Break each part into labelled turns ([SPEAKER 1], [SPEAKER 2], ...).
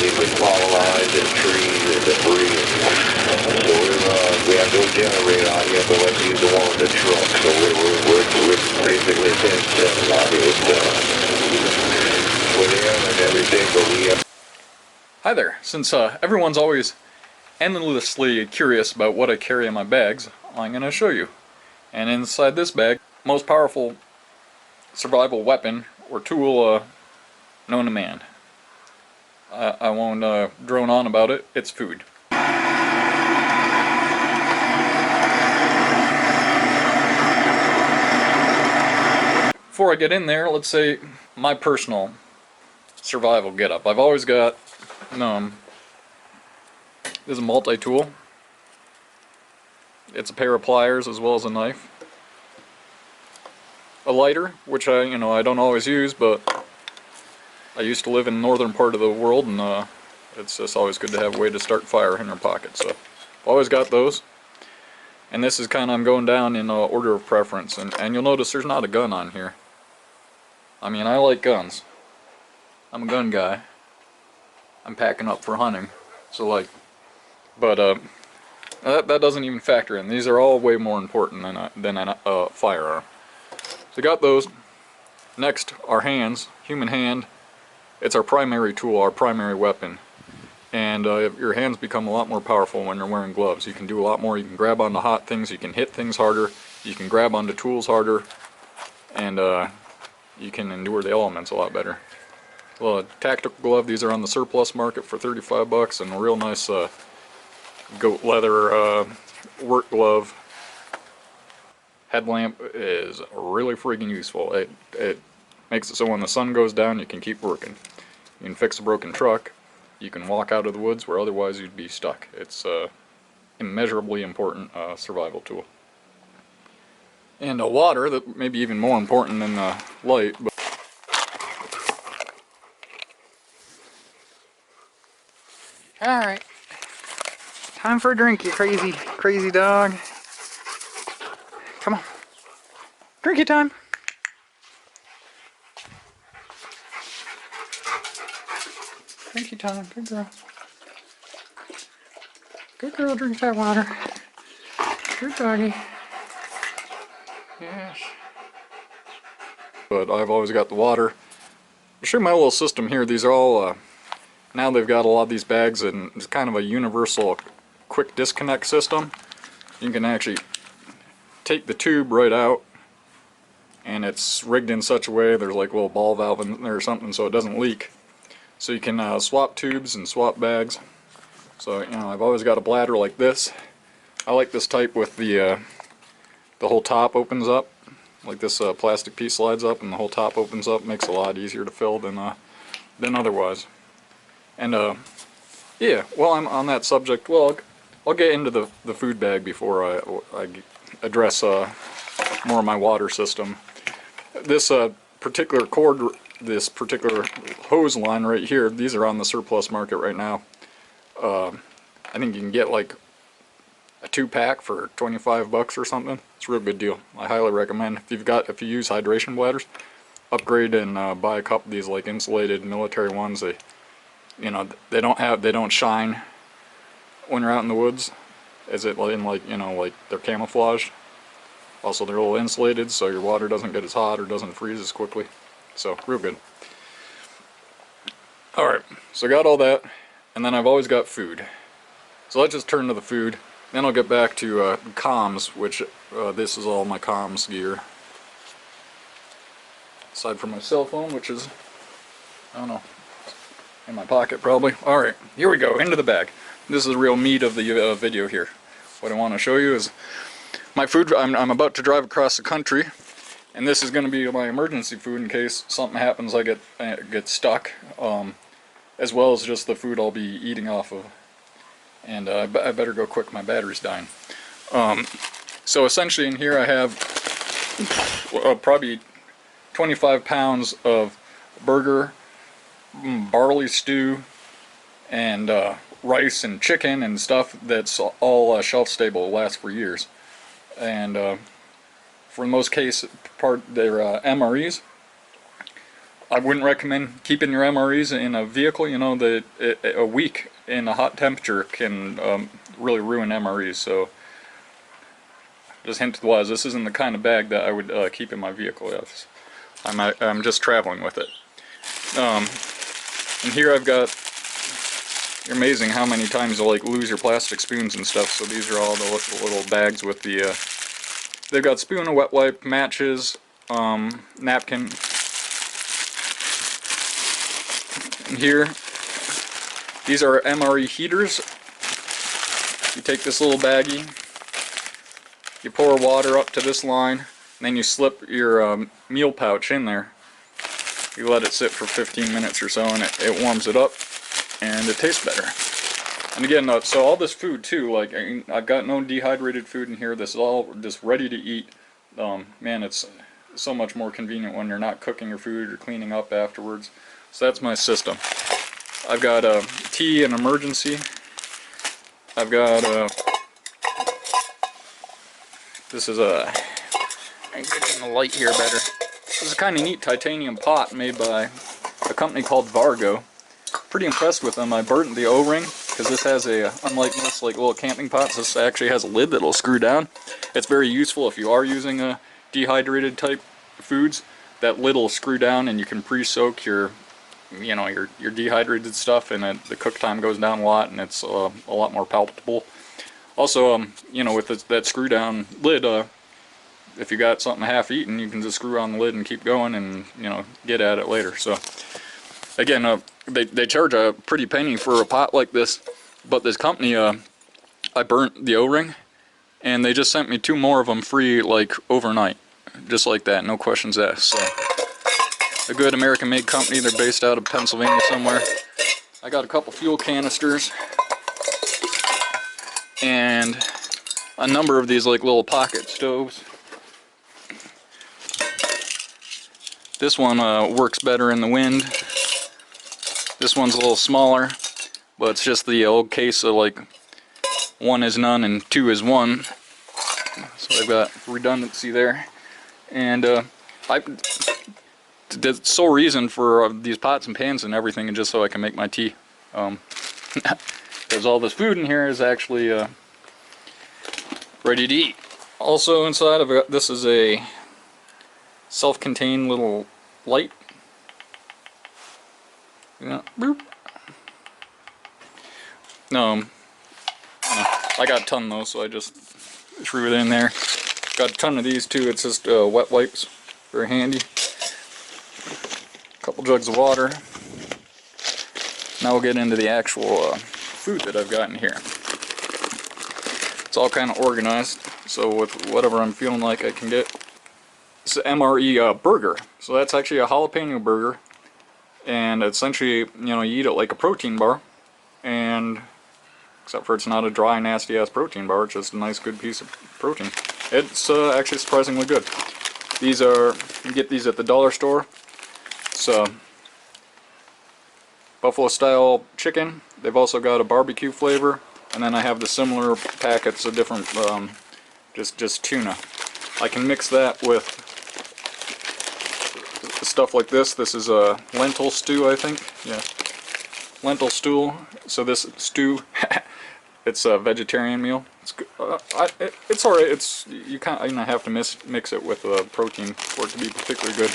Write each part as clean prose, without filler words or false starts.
[SPEAKER 1] anything with power lines and trees and debris. So we have no generator out here, but let's use the one with the truck. So we're basically 10-7 out here with air and everything, but we have...
[SPEAKER 2] Hi there. Since everyone's always endlessly curious about what I carry in my bags, I'm going to show you. And inside this bag, most powerful survival weapon or tool known to man. I won't drone on about it. It's food. Before I get in there, let's say my personal survival getup. I've always got this is a multi-tool. It's a pair of pliers as well as a knife. A lighter, which I don't always use, but I used to live in the northern part of the world, and it's just always good to have a way to start fire in your pocket. So, I've always got those. And this is kind of, I'm going down in order of preference, and you'll notice there's not a gun on here. I mean, I like guns. I'm a gun guy. I'm packing up for hunting, so like, but that doesn't even factor in. These are all way more important than a firearm. So got those. Next, our hands, human hand. It's our primary tool, our primary weapon. And your hands become a lot more powerful when you're wearing gloves. You can do a lot more. You can grab onto hot things. You can hit things harder. You can grab onto tools harder, and you can endure the elements a lot better. Well, a tactical glove. These are on the surplus market for 35 bucks, and a real nice goat leather work glove. Headlamp is really freaking useful. It makes it so when the sun goes down, you can keep working. You can fix a broken truck. You can walk out of the woods where otherwise you'd be stuck. It's immeasurably important survival tool. And water, that may be even more important than the light. But
[SPEAKER 3] alright. Time for a drink, you crazy dog. Come on. Drinky time. Drinky time. Good girl. Good girl, drink that water. Good doggy. Yes.
[SPEAKER 2] But I've always got the water. I'll show you my little system here. These are all, now they've got a lot of these bags, and it's kind of a universal quick disconnect system. You can actually take the tube right out, and it's rigged in such a way there's like a little ball valve in there or something so it doesn't leak. So you can swap tubes and swap bags. So I've always got a bladder like this. I like this type with the whole top opens up, like this plastic piece slides up and the whole top opens up. Makes it a lot easier to fill than otherwise. And yeah, while I'm on that subject, well, I'll get into the food bag before I address more of my water system. This particular cord, this particular hose line right here, these are on the surplus market right now. I think you can get like a 2-pack for 25 bucks or something. It's a real good deal. I highly recommend. If you use hydration bladders, upgrade and buy a couple of these like insulated military ones. They don't shine when you're out in the woods, as it in like they're camouflaged. Also, they're a little insulated, so your water doesn't get as hot or doesn't freeze as quickly. So real good. All right, so I got all that, and then I've always got food. So let's just turn to the food. Then I'll get back to comms, which this is all my comms gear. Aside from my cell phone, which is, I don't know, in my pocket probably. Alright, here we go, into the bag. This is the real meat of the video here. What I want to show you is my food. I'm about to drive across the country, and this is going to be my emergency food in case something happens, I get stuck, as well as just the food I'll be eating off of. And I better go quick, my battery's dying. So essentially in here I have probably 25 pounds of burger, barley stew, and rice and chicken and stuff that's all shelf stable, will last for years. And for the most case, they're MREs. I wouldn't recommend keeping your MREs in a vehicle. You know, a week in a hot temperature can really ruin MREs. So, just hint wise, this isn't the kind of bag that I would keep in my vehicle. Yes. I'm just traveling with it. And here I've got. You're amazing how many times you'll like lose your plastic spoons and stuff. So these are all the little bags with the. They've got spoon, a wet wipe, matches, napkin. And here, these are MRE heaters. You take this little baggie, you pour water up to this line, and then you slip your meal pouch in there. You let it sit for 15 minutes or so, and it warms it up, and it tastes better. And again, so all this food too, like I've got no dehydrated food in here. This is all just ready to eat. Man, it's so much more convenient when you're not cooking your food or cleaning up afterwards. So that's my system. I've got tea in emergency. I've got this is a. I'm getting the light here better. This is a kind of neat titanium pot made by a company called Vargo. Pretty impressed with them. I burnt the O-ring because this has a, unlike most like little camping pots, this actually has a lid that'll screw down. It's very useful if you are using a dehydrated type foods. That lid will screw down and you can pre-soak your, you know, your dehydrated stuff, and the cook time goes down a lot, and it's a lot more palatable. Also, you know, with that screw down lid, if you got something half eaten, you can just screw on the lid and keep going, and you know, get at it later. So again, they charge a pretty penny for a pot like this, but this company, I burnt the O-ring, and they just sent me 2 more of them free, like overnight, just like that, no questions asked. So a good American-made company. They're based out of Pennsylvania somewhere. I got a couple fuel canisters and a number of these like little pocket stoves. This one works better in the wind. This one's a little smaller, but it's just the old case of like 1 is none and 2 is 1. So I've got redundancy there. And the sole reason for these pots and pans and everything is just so I can make my tea. Because all this food in here is actually ready to eat. Also inside, I've got, this is a self-contained little light. Yeah, boop. I got a ton though, so I just threw it in there. Got a ton of these too. It's just wet wipes, very handy. A couple jugs of water. Now we'll get into the actual food that I've got in here. It's all kind of organized, so with whatever I'm feeling like I can get. It's an MRE burger. So that's actually a jalapeno burger, and essentially, you know, you eat it like a protein bar, and except for it's not a dry, nasty ass protein bar. It's just a nice, good piece of protein. It's actually surprisingly good. These are, you get these at the dollar store. So buffalo style chicken. They've also got a barbecue flavor, and then I have the similar packets of different just tuna. I can mix that with stuff like this. This is a lentil stew, I think. Yeah, lentil stew. So this stew, it's a vegetarian meal. It's it's alright. It's you kind of have to mix it with protein for it to be particularly good.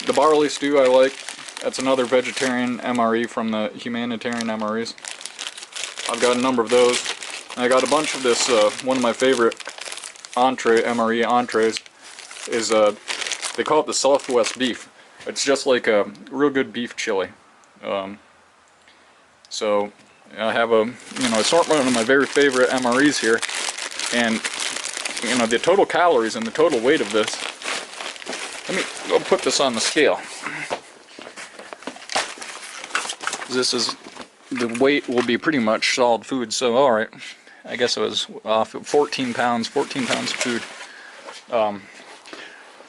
[SPEAKER 2] The barley stew I like. That's another vegetarian MRE from the humanitarian MREs. I've got a number of those. And I got a bunch of this. One of my favorite MRE entrees is they call it the Southwest beef. It's just like a real good beef chili. So I have a assortment of my very favorite MREs here, and the total calories and the total weight of this. I'll put this on the scale. This is, the weight will be pretty much solid food, so alright, I guess it was off 14 pounds of food.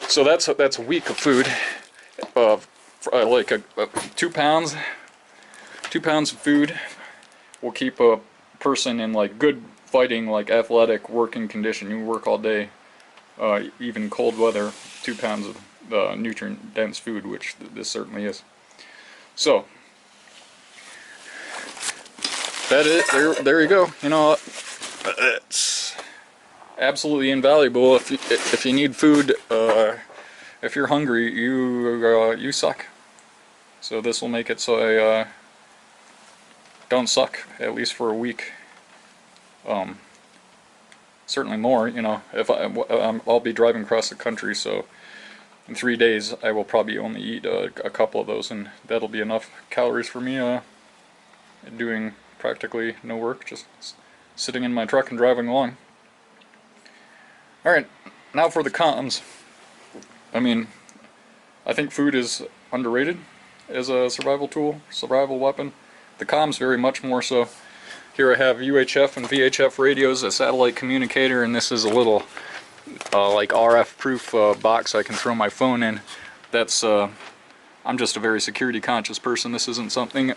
[SPEAKER 2] So that's a week of food, like 2 pounds of food will keep a person in like good fighting, like athletic working condition. You work all day, even cold weather, 2 pounds nutrient dense food, which this certainly is. So that is there you go. You know, it's absolutely invaluable if you need food. If you're hungry, you suck. So this will make it so I don't suck, at least for a week. Certainly more, you know. If I'll be driving across the country, so in 3 days I will probably only eat a couple of those, and that'll be enough calories for me doing practically no work, just sitting in my truck and driving along. Alright, now for the cons. I mean, I think food is underrated as a survival tool, survival weapon. The comms very much more so. Here I have UHF and VHF radios, a satellite communicator, and this is a little like RF proof box I can throw my phone in. That's I'm just a very security conscious person. This isn't something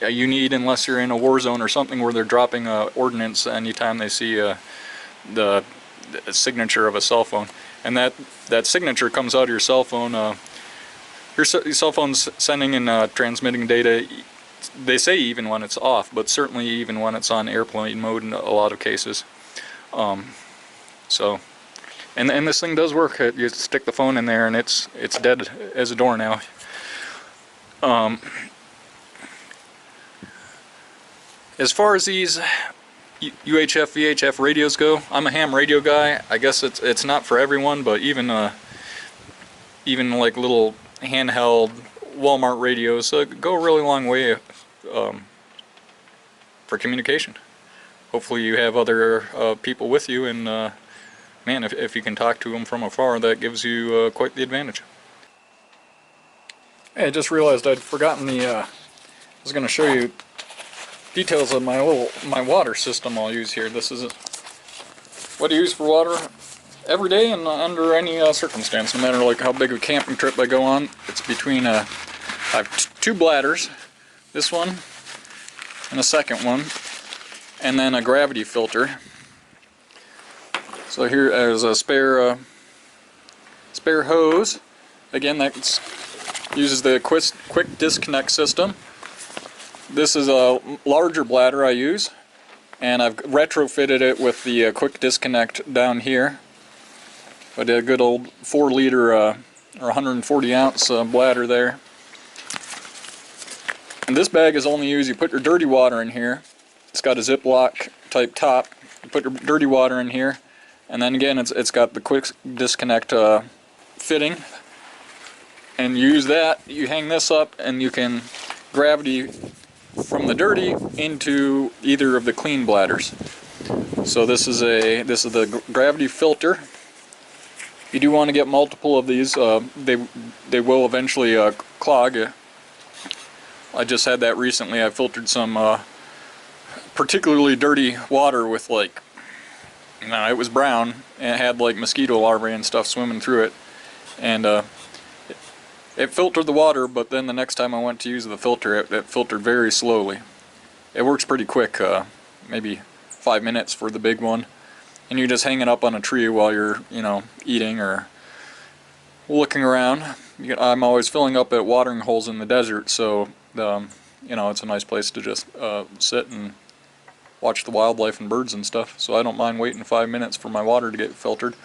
[SPEAKER 2] you need unless you're in a war zone or something where they're dropping ordnance anytime they see the signature of a cell phone. And that signature comes out of your cell phone. Your cell phone's sending and transmitting data. They say even when it's off, but certainly even when it's on airplane mode in a lot of cases. So, and this thing does work. You stick the phone in there and it's dead as a doornail. As far as these UHF, VHF radios go, I'm a ham radio guy. I guess it's not for everyone, but even like little handheld Walmart radios go a really long way for communication. Hopefully you have other people with you, and man, if you can talk to them from afar, that gives you quite the advantage. Hey, I just realized I'd forgotten I was going to show you details of my water system I'll use here. This is what I use for water every day and under any circumstance, no matter like how big a camping trip I go on. It's between I have two bladders, this one and a second one, and then a gravity filter. So here there's a spare hose. Again, that uses the quick disconnect system. This is a larger bladder I use, and I've retrofitted it with the quick disconnect down here. I did a good old 4 liter or 140 ounce bladder there. And this bag is only used, you put your dirty water in here. It's got a Ziploc type top. You put your dirty water in here, and then again it's got the quick disconnect fitting. And you use that, you hang this up, and you can gravity from the dirty into either of the clean bladders. So this is the gravity filter. You do want to get multiple of these. They will eventually clog. I just had that recently. I filtered some particularly dirty water with like, it was brown and it had like mosquito larvae and stuff swimming through it, and it filtered the water, but then the next time I went to use the filter, it filtered very slowly. It works pretty quick, maybe 5 minutes for the big one. And you just hang it up on a tree while you're, eating or looking around. I'm always filling up at watering holes in the desert, so, it's a nice place to just sit and watch the wildlife and birds and stuff. So I don't mind waiting 5 minutes for my water to get filtered.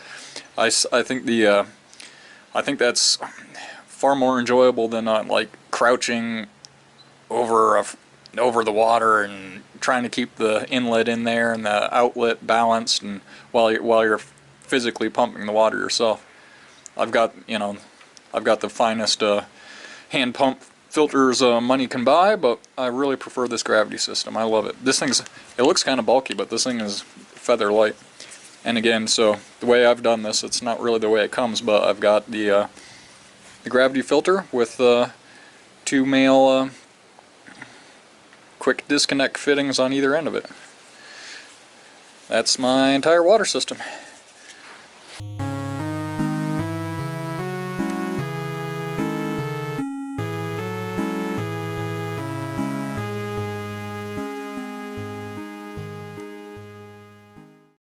[SPEAKER 2] I think that's far more enjoyable than like crouching over the water and trying to keep the inlet in there and the outlet balanced, and while you're physically pumping the water yourself. I've got the finest hand pump filters money can buy, but I really prefer this gravity system. I love it. It looks kind of bulky, but this thing is feather light. And again, so the way I've done this, it's not really the way it comes, but I've got the gravity filter with 2 male quick disconnect fittings on either end of it. That's my entire water system.